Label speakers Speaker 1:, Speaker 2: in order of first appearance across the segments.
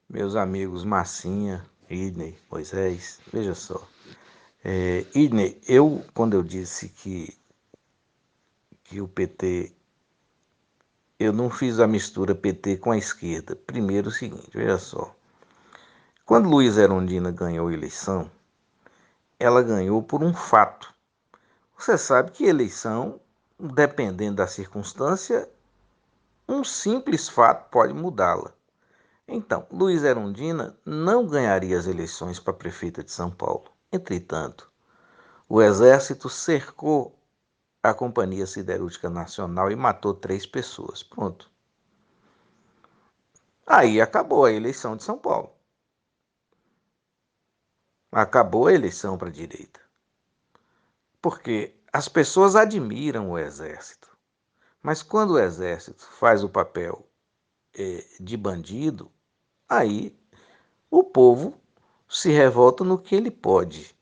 Speaker 1: Meus amigos Massinha, Idney, Moisés, veja só. Idney, quando eu disse que o PT, eu não fiz a mistura PT com a esquerda. Primeiro o seguinte, veja só. Quando Luiz Erundina ganhou a eleição, ela ganhou por um fato. Você sabe que eleição, dependendo da circunstância, um simples fato pode mudá-la. Então, Luiz Erundina não ganharia as eleições para prefeita de São Paulo. Entretanto, o Exército cercou a Companhia Siderúrgica Nacional e matou 3 pessoas. Pronto. Aí acabou a eleição de São Paulo. Acabou a eleição para a direita. Porque as pessoas admiram o Exército. Mas quando o Exército faz o papel de bandido, aí o povo se revolta no que ele pode.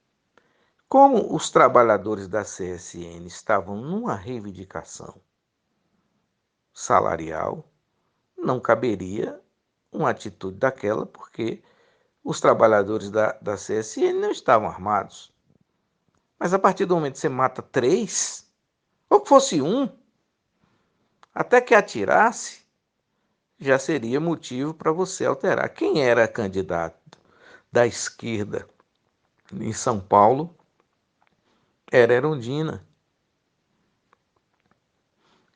Speaker 1: Como os trabalhadores da CSN estavam numa reivindicação salarial, não caberia uma atitude daquela, porque os trabalhadores da CSN não estavam armados. Mas a partir do momento que você mata 3, ou que fosse um, até que atirasse, já seria motivo para você alterar. Quem era candidato da esquerda em São Paulo era Erundina.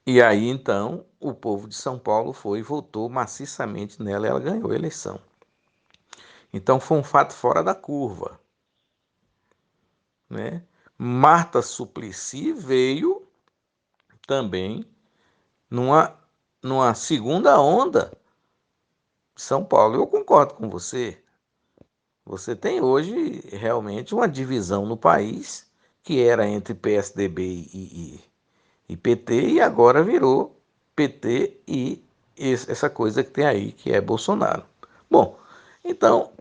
Speaker 1: E aí então o povo de São Paulo foi e votou maciçamente nela e ela ganhou a eleição. Então foi um fato fora da curva, né? Marta Suplicy veio também numa, numa segunda onda de São Paulo. Eu concordo com você. Você tem hoje realmente uma divisão no país que era entre PSDB e PT e agora virou PT e essa coisa que tem aí, que é Bolsonaro. Bom, então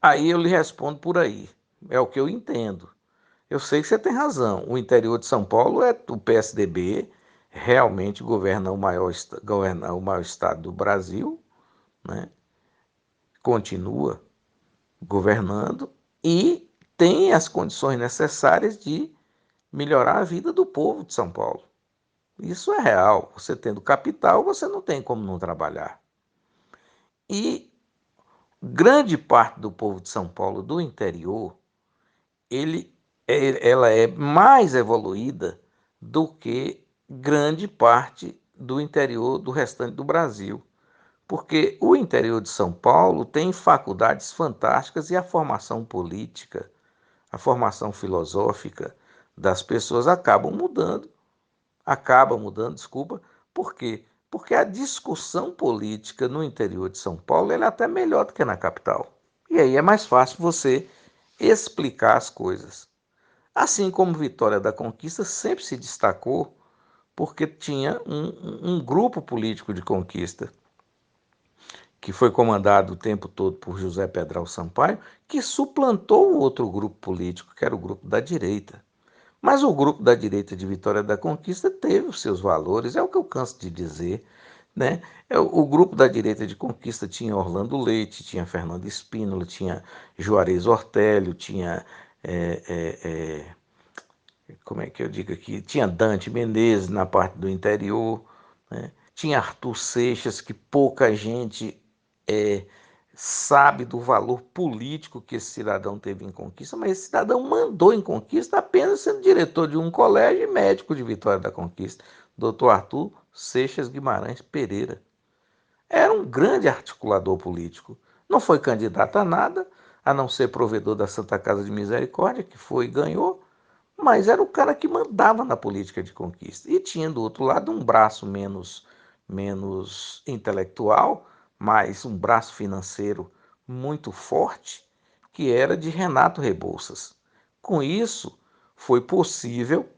Speaker 1: aí eu lhe respondo por aí. É o que eu entendo. Eu sei que você tem razão. O interior de São Paulo é o PSDB, realmente governa o maior estado do Brasil, né? Continua governando e tem as condições necessárias de melhorar a vida do povo de São Paulo. Isso é real. Você tendo capital, você não tem como não trabalhar. E grande parte do povo de São Paulo do interior, ela é mais evoluída do que grande parte do interior do restante do Brasil. Porque o interior de São Paulo tem faculdades fantásticas e a formação política, a formação filosófica das pessoas acaba mudando, desculpa, por quê? Porque a discussão política no interior de São Paulo é até melhor do que na capital. E aí é mais fácil você explicar as coisas. Assim como Vitória da Conquista sempre se destacou porque tinha um grupo político de conquista que foi comandado o tempo todo por José Pedral Sampaio, que suplantou o outro grupo político, que era o grupo da direita. Mas o grupo da direita de Vitória da Conquista teve os seus valores, é o que eu canso de dizer, né? O grupo da direita de Conquista tinha Orlando Leite, tinha Fernando Spínola, tinha Juarez Ortélio, tinha como é que eu digo aqui? Tinha Dante Menezes na parte do interior, né? Tinha Arthur Seixas, que pouca gente é, sabe do valor político que esse cidadão teve em Conquista, mas esse cidadão mandou em Conquista apenas sendo diretor de um colégio e médico de Vitória da Conquista, Dr. Arthur Seixas Guimarães Pereira. Era um grande articulador político. Não foi candidato a nada, a não ser provedor da Santa Casa de Misericórdia, que foi e ganhou, mas era o cara que mandava na política de conquista. E tinha do outro lado um braço menos intelectual, mas um braço financeiro muito forte, que era de Renato Rebouças. Com isso, foi possível,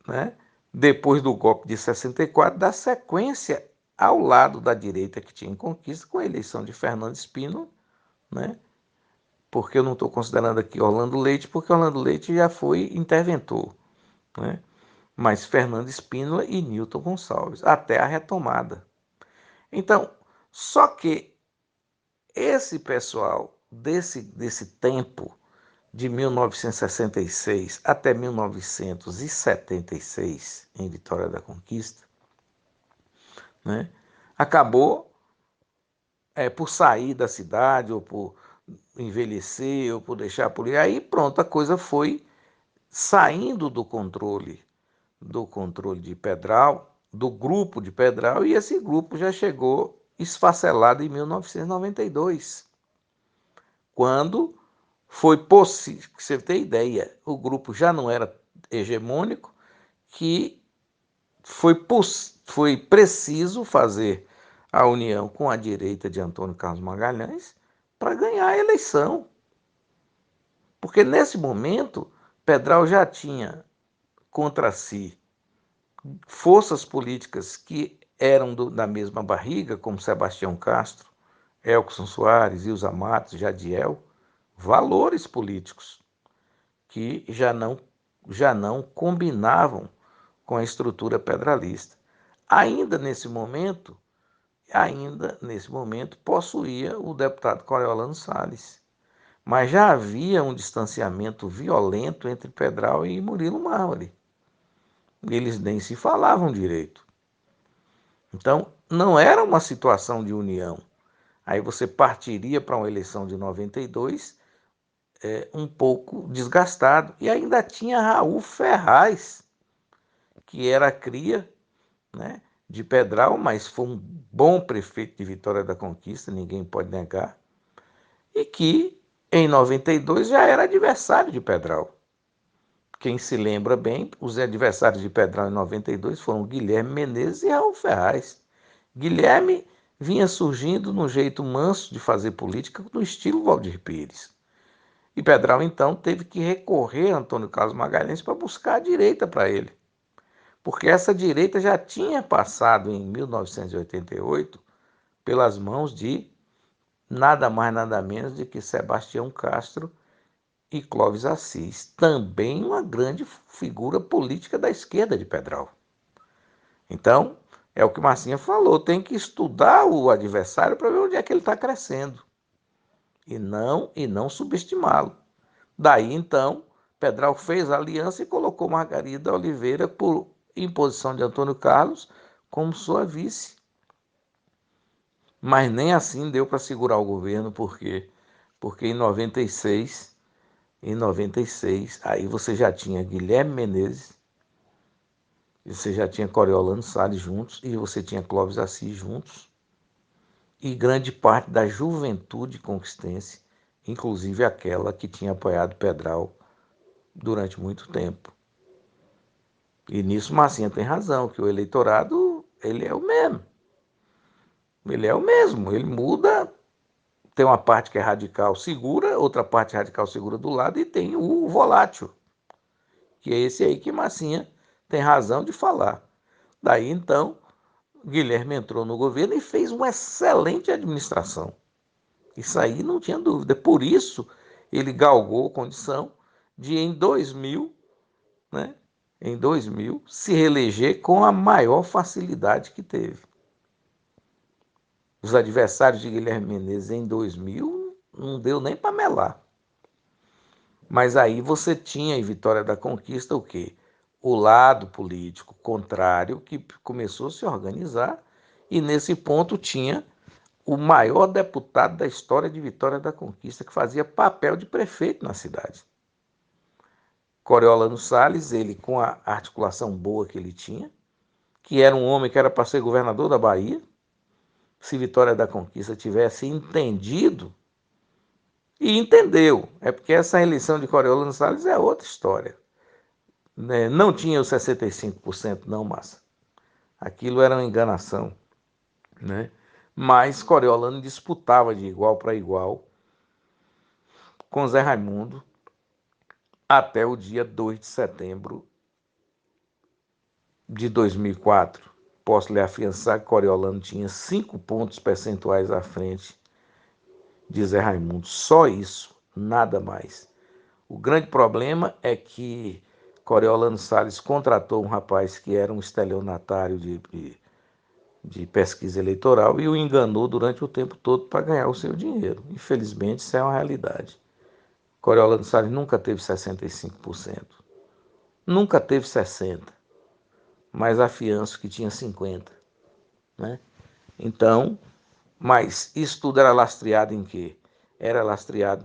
Speaker 1: né, depois do golpe de 64, dar sequência ao lado da direita que tinha em conquista, com a eleição de Fernando Spínola, né, porque eu não estou considerando aqui Orlando Leite, porque Orlando Leite já foi interventor, né? Mas Fernando Spínola e Newton Gonçalves, até a retomada. Então, só que esse pessoal desse tempo, de 1966 até 1976, em Vitória da Conquista, né, acabou por sair da cidade, ou por envelhecer, ou por deixar por aí. Aí pronto, a coisa foi saindo do controle de Pedral, do grupo de Pedral, e esse grupo já chegou esfacelado em 1992, quando foi possível, você ter ideia, o grupo já não era hegemônico, que foi preciso fazer a união com a direita de Antônio Carlos Magalhães para ganhar a eleição. Porque nesse momento, Pedral já tinha contra si forças políticas que eram da mesma barriga, como Sebastião Castro, Elkson Soares, Ilza Matos, Jadiel, valores políticos que já não combinavam com a estrutura pedralista. Ainda nesse momento, possuía o deputado Coriolano Salles, mas já havia um distanciamento violento entre Pedral e Murilo Marri. Eles nem se falavam direito. Então, não era uma situação de união. Aí você partiria para uma eleição de 92, um pouco desgastado. E ainda tinha Raul Ferraz, que era cria, né, de Pedral, mas foi um bom prefeito de Vitória da Conquista, ninguém pode negar, e que em 92 já era adversário de Pedral. Quem se lembra bem, os adversários de Pedral em 92 foram Guilherme Menezes e Raul Ferraz. Guilherme vinha surgindo num jeito manso de fazer política, no estilo Valdir Pires. E Pedral, então, teve que recorrer a Antônio Carlos Magalhães para buscar a direita para ele. Porque essa direita já tinha passado em 1988 pelas mãos de nada mais, nada menos do que Sebastião Castro e Clóvis Assis, também uma grande figura política da esquerda de Pedral. Então, é o que Marcinha falou, tem que estudar o adversário para ver onde é que ele está crescendo e não subestimá-lo. Daí, então, Pedral fez a aliança e colocou Margarida Oliveira, por imposição de Antônio Carlos, como sua vice. Mas nem assim deu para segurar o governo, por quê? Porque em 96, aí você já tinha Guilherme Menezes, você já tinha Coriolano Salles juntos, e você tinha Clóvis Assis juntos, e grande parte da juventude conquistense, inclusive aquela que tinha apoiado Pedral durante muito tempo. E nisso Marcinha tem razão, que o eleitorado, ele é o mesmo. Ele é o mesmo, ele muda, tem uma parte que é radical segura, outra parte radical segura do lado, e tem o volátil, que é esse aí que Marcinha tem razão de falar. Daí, então, Guilherme entrou no governo e fez uma excelente administração. Isso aí não tinha dúvida. Por isso, ele galgou a condição de, em 2000, né, se reeleger com a maior facilidade que teve. Os adversários de Guilherme Menezes em 2000 não deu nem para melar. Mas aí você tinha em Vitória da Conquista o quê? O lado político contrário, que começou a se organizar, e nesse ponto tinha o maior deputado da história de Vitória da Conquista, que fazia papel de prefeito na cidade. Coriolano Salles, ele com a articulação boa que ele tinha, que era um homem que era para ser governador da Bahia, se Vitória da Conquista tivesse entendido, e entendeu, é porque essa eleição de Coriolano Salles é outra história. Né? Não tinha os 65% não, massa. Aquilo era uma enganação. Né? Mas Coriolano disputava de igual para igual com Zé Raimundo até o dia 2 de setembro de 2004. Posso lhe afiançar que Coriolano tinha 5 pontos percentuais à frente de Zé Raimundo. Só isso, nada mais. O grande problema é que Coriolano Salles contratou um rapaz que era um estelionatário de pesquisa eleitoral e o enganou durante o tempo todo para ganhar o seu dinheiro. Infelizmente, isso é uma realidade. Coriolano Salles nunca teve 65%. Nunca teve 60%. Mas afianço que tinha 50%. Né? Então, mas isso tudo era lastreado em quê? Era lastreado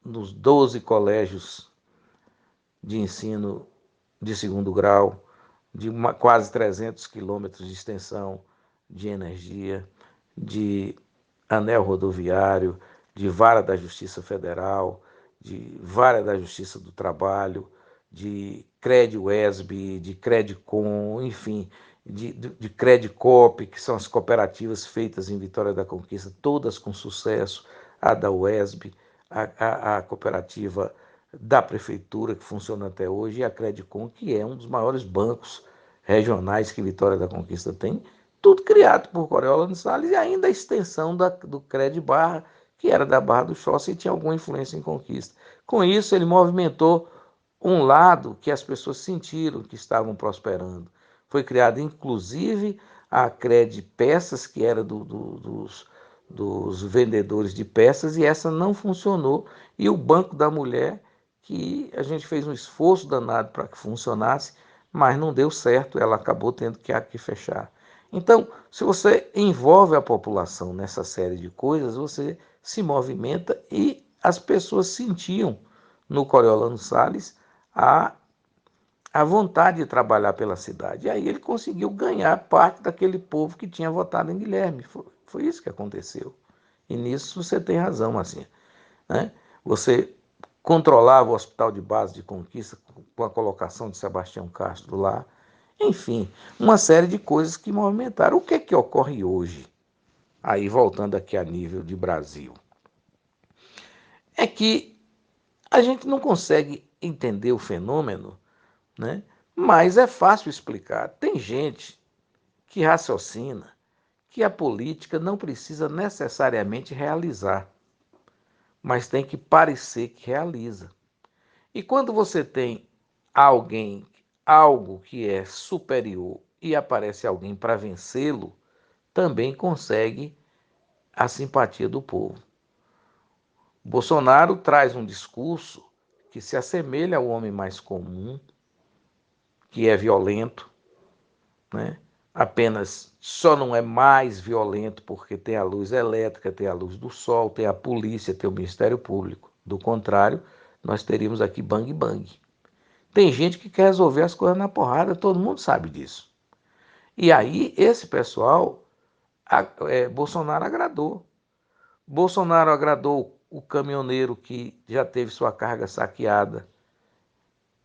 Speaker 1: nos 12 colégios de ensino de segundo grau, de quase 300 quilômetros de extensão de energia, de anel rodoviário, de vara da Justiça Federal, de vara da Justiça do Trabalho, de CredWesB, de Credcom, enfim, de Credcop, que são as cooperativas feitas em Vitória da Conquista, todas com sucesso, a da UESB, a cooperativa da prefeitura, que funciona até hoje, e a Credcom, que é um dos maiores bancos regionais que Vitória da Conquista tem, tudo criado por Coriolano Salles, e ainda a extensão do Cred Barra, que era da Barra do Choça e tinha alguma influência em Conquista. Com isso, ele movimentou um lado que as pessoas sentiram que estavam prosperando. Foi criada, inclusive, a Cred Peças, que era dos vendedores de peças, e essa não funcionou. E o Banco da Mulher, que a gente fez um esforço danado para que funcionasse, mas não deu certo, ela acabou tendo que fechar. Então, se você envolve a população nessa série de coisas, você se movimenta e as pessoas sentiam no Coriolano Salles a, a vontade de trabalhar pela cidade. E aí ele conseguiu ganhar parte daquele povo que tinha votado em Guilherme. Foi isso que aconteceu. E nisso você tem razão, assim, né? Você controlava o Hospital de Base de Conquista com a colocação de Sebastião Castro lá. Enfim, uma série de coisas que movimentaram. O que é que ocorre hoje? Aí, voltando aqui a nível de Brasil, é que a gente não consegue entender o fenômeno, né? Mas é fácil explicar. Tem gente que raciocina que a política não precisa necessariamente realizar, mas tem que parecer que realiza. E quando você tem alguém, algo que é superior e aparece alguém para vencê-lo, também consegue a simpatia do povo. Bolsonaro traz um discurso que se assemelha ao homem mais comum, que é violento, né? Apenas só não é mais violento porque tem a luz elétrica, tem a luz do sol, tem a polícia, tem o Ministério Público. Do contrário, nós teríamos aqui bang bang. Tem gente que quer resolver as coisas na porrada, todo mundo sabe disso. E aí, esse pessoal, Bolsonaro agradou. Bolsonaro agradou o caminhoneiro que já teve sua carga saqueada.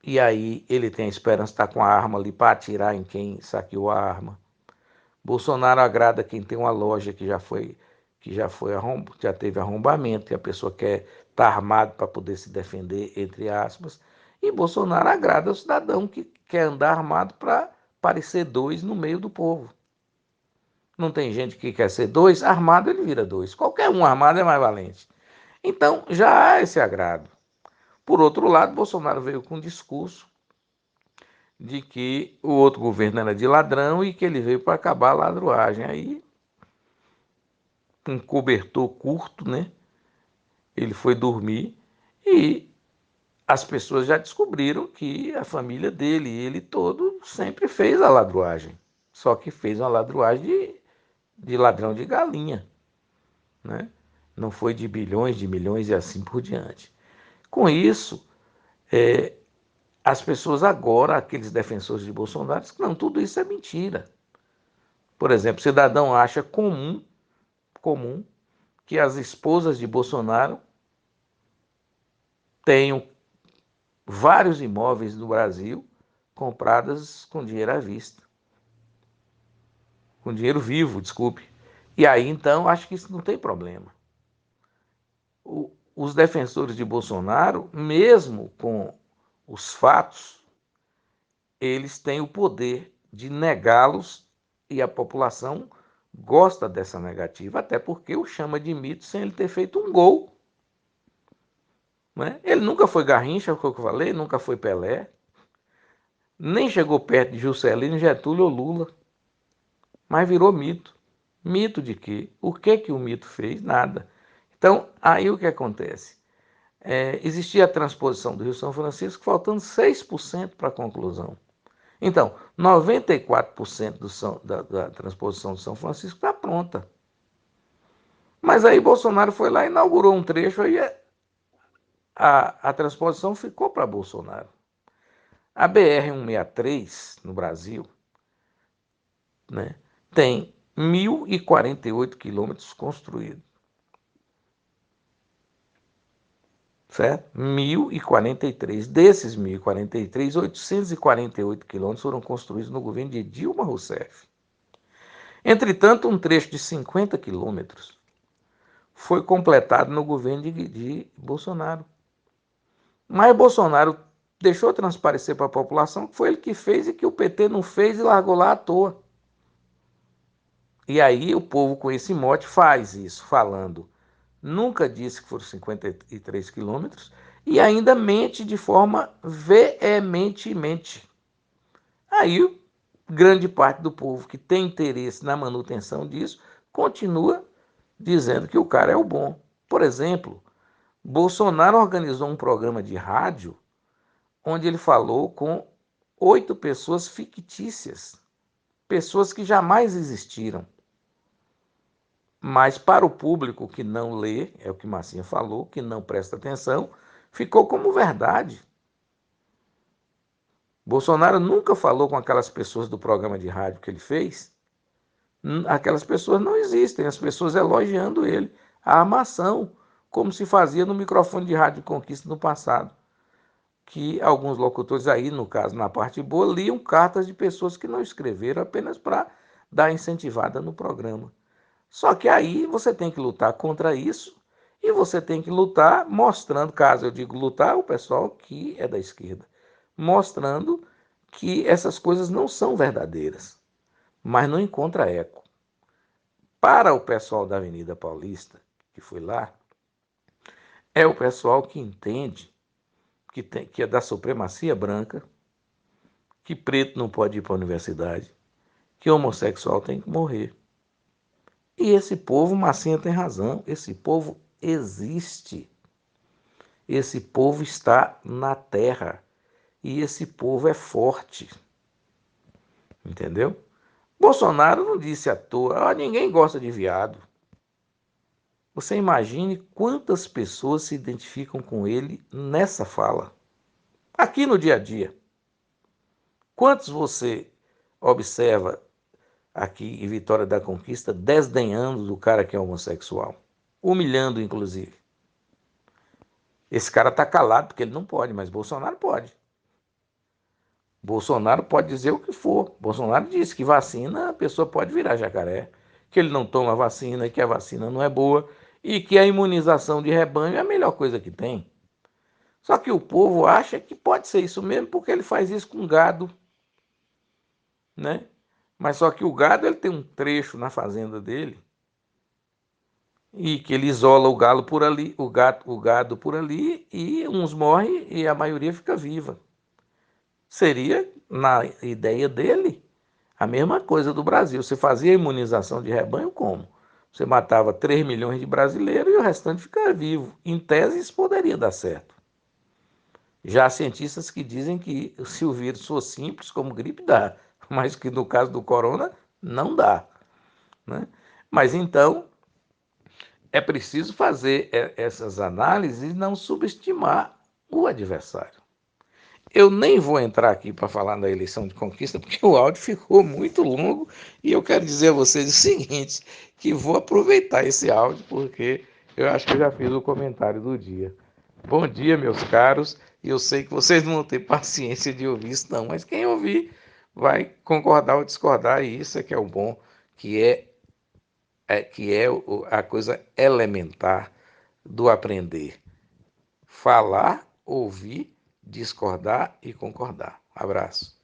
Speaker 1: E aí ele tem a esperança de estar com a arma ali para atirar em quem saqueou a arma. Bolsonaro agrada quem tem uma loja que já teve arrombamento, que a pessoa quer estar armado para poder se defender, entre aspas. E Bolsonaro agrada o cidadão que quer andar armado para parecer dois no meio do povo. Não tem gente que quer ser dois, armado ele vira dois. Qualquer um armado é mais valente. Então já há esse agrado. Por outro lado, Bolsonaro veio com um discurso de que o outro governo era de ladrão e que ele veio para acabar a ladruagem. Aí, com um cobertor curto, né? Ele foi dormir e as pessoas já descobriram que a família dele, ele todo, sempre fez a ladruagem. Só que fez uma ladruagem de ladrão de galinha, né? Não foi de bilhões, de milhões e assim por diante. Com isso, as pessoas agora, aqueles defensores de Bolsonaro, dizem que não, tudo isso é mentira. Por exemplo, o cidadão acha comum que as esposas de Bolsonaro tenham vários imóveis no Brasil compradas com dinheiro à vista. Com dinheiro vivo, desculpe. E aí, então, acho que isso não tem problema. Os defensores de Bolsonaro, mesmo com os fatos, eles têm o poder de negá-los e a população gosta dessa negativa, até porque o chama de mito sem ele ter feito um gol. Né? Ele nunca foi Garrincha, foi o que eu falei, nunca foi Pelé, nem chegou perto de Juscelino, Getúlio ou Lula. mas virou mito. Mito de quê? O que o mito fez? Nada. Então, aí o que acontece? Existia a transposição do Rio São Francisco, faltando 6% para a conclusão. Então, 94% da transposição do São Francisco está pronta. Mas aí Bolsonaro foi lá e inaugurou um trecho, aí a transposição ficou para Bolsonaro. A BR-163 no Brasil, né, tem 1.048 quilômetros construídos. Certo? 1.043. Desses 1.043, 848 quilômetros foram construídos no governo de Dilma Rousseff. Entretanto, um trecho de 50 quilômetros foi completado no governo de Bolsonaro. Mas Bolsonaro deixou transparecer para a população que foi ele que fez e que o PT não fez e largou lá à toa. E aí o povo com esse mote faz isso, falando. Nunca disse que foram 53 quilômetros e ainda mente de forma veementemente. Aí, grande parte do povo que tem interesse na manutenção disso continua dizendo que o cara é o bom. Por exemplo, Bolsonaro organizou um programa de rádio onde ele falou com 8 pessoas fictícias, pessoas que jamais existiram. Mas para o público que não lê, é o que Massinha falou, que não presta atenção, ficou como verdade. Bolsonaro nunca falou com aquelas pessoas do programa de rádio que ele fez. Aquelas pessoas não existem, as pessoas elogiando ele, a armação, como se fazia no microfone de rádio Conquista no passado. Que alguns locutores aí, no caso, na parte boa, liam cartas de pessoas que não escreveram apenas para dar incentivada no programa. Só que aí você tem que lutar contra isso e você tem que lutar mostrando, caso eu digo lutar, o pessoal que é da esquerda, mostrando que essas coisas não são verdadeiras, mas não encontra eco. Para o pessoal da Avenida Paulista, que foi lá, é o pessoal que entende que é da supremacia branca, que preto não pode ir para a universidade, que homossexual tem que morrer. E esse povo, Massinha tem razão, esse povo existe. Esse povo está na terra. E esse povo é forte. Entendeu? Bolsonaro não disse à toa, ninguém gosta de viado. Você imagine quantas pessoas se identificam com ele nessa fala. Aqui no dia a dia. Quantos você observa aqui em Vitória da Conquista desdenhando do cara que é homossexual? Humilhando, inclusive. Esse cara está calado porque ele não pode, mas Bolsonaro pode. Bolsonaro pode dizer o que for. Bolsonaro disse que vacina a pessoa pode virar jacaré, que ele não toma vacina, que a vacina não é boa e que a imunização de rebanho é a melhor coisa que tem. Só que o povo acha que pode ser isso mesmo porque ele faz isso com gado, né? Mas só que o gado ele tem um trecho na fazenda dele e que ele isola o galo por ali, o gado por ali e uns morrem e a maioria fica viva. Seria, na ideia dele, a mesma coisa do Brasil. Você fazia imunização de rebanho como? Você matava 3 milhões de brasileiros e o restante ficava vivo. Em tese, isso poderia dar certo. Já há cientistas que dizem que se o vírus for simples, como gripe, dá. Mas que no caso do corona, não dá. Né? Mas então, é preciso fazer essas análises e não subestimar o adversário. Eu nem vou entrar aqui para falar da eleição de conquista, porque o áudio ficou muito longo e eu quero dizer a vocês o seguinte, que vou aproveitar esse áudio porque eu acho que eu já fiz o comentário do dia. Bom dia, meus caros, e eu sei que vocês não vão ter paciência de ouvir isso não, mas quem ouvir vai concordar ou discordar e isso é que é o bom, que é a coisa elementar do aprender. Falar, ouvir, discordar e concordar. Abraço.